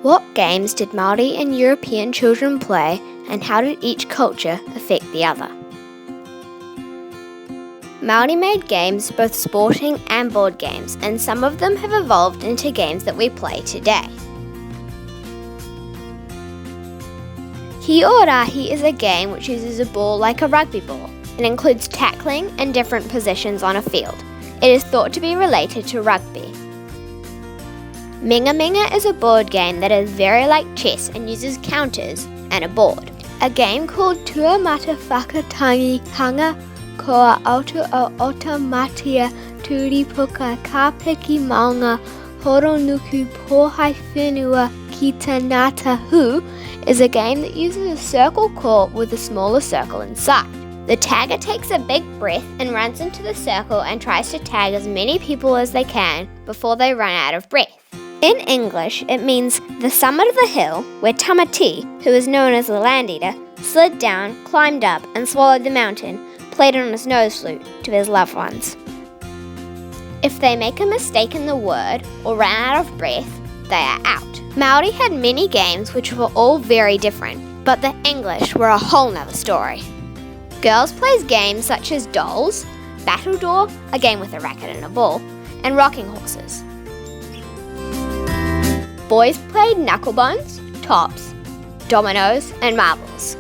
What games did Maori and European children play, and how did each culture affect the other? Maori made games, both sporting and board games, and some of them have evolved into games that we play today. Ki-o-rahi is a game which uses a ball like a rugby ball. It includes tackling and different positions on a field. It is thought to be related to rugby. Minga Minga is a board game that is very like chess and uses counters and a board. A game called Tuamata Whakatangi Hanga Koa Auto o Automatia Turipuka Kapeki Maunga Horonuku Pohai Whenua Kitanata Hu is a game that uses a circle court with a smaller circle inside. The tagger takes a big breath and runs into the circle and tries to tag as many people as they can before they run out of breath. In English, it means the summit of the hill where Tamati, who is known as the land eater, slid down, climbed up and swallowed the mountain, played on his nose flute to his loved ones. If they make a mistake in the word or run out of breath, they are out. Maori had many games which were all very different, but the English were a whole nother story. Girls played games such as dolls, battledore, a game with a racket and a ball, and rocking horses. Boys played knucklebones, tops, dominoes, and marbles.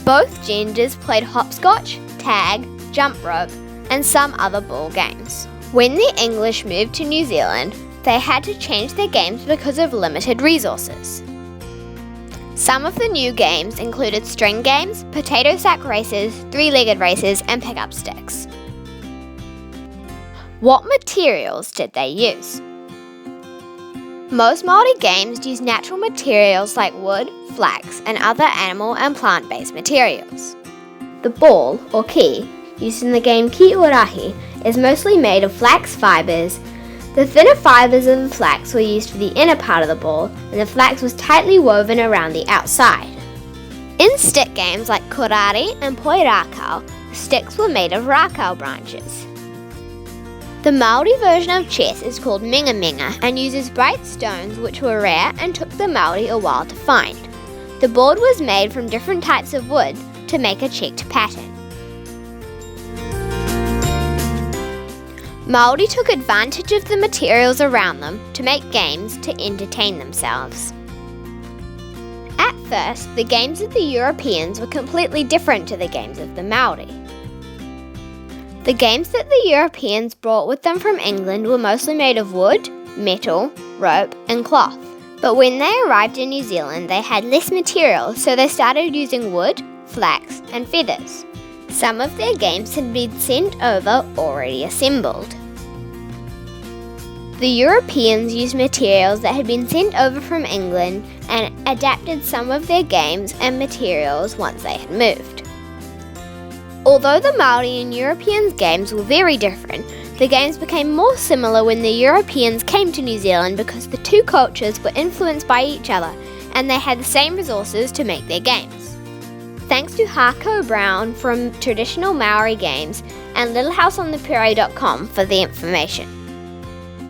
Both genders played hopscotch, tag, jump rope, and some other ball games. When the English moved to New Zealand, they had to change their games because of limited resources. Some of the new games included string games, potato sack races, three-legged races, and pick-up sticks. What materials did they use? Most Maori games use natural materials like wood, flax, and other animal and plant-based materials. The ball, or ki, used in the game Ki-o-rahi, is mostly made of flax fibres. The thinner fibres of the flax were used for the inner part of the ball, and the flax was tightly woven around the outside. In stick games like korari and poi rākau, the sticks were made of rākau branches. The Maori version of chess is called Minga Minga and uses bright stones which were rare and took the Maori a while to find. The board was made from different types of wood to make a checked pattern. Maori took advantage of the materials around them to make games to entertain themselves. At first, the games of the Europeans were completely different to the games of the Maori. The games that the Europeans brought with them from England were mostly made of wood, metal, rope, and cloth. But when they arrived in New Zealand, they had less material, so they started using wood, flax, and feathers. Some of their games had been sent over already assembled. The Europeans used materials that had been sent over from England and adapted some of their games and materials once they had moved. Although the Maori and Europeans' games were very different, the games became more similar when the Europeans came to New Zealand because the two cultures were influenced by each other and they had the same resources to make their games. Thanks to Harko Brown from Traditional Maori Games and LittleHouseOnThePrairie.com for the information.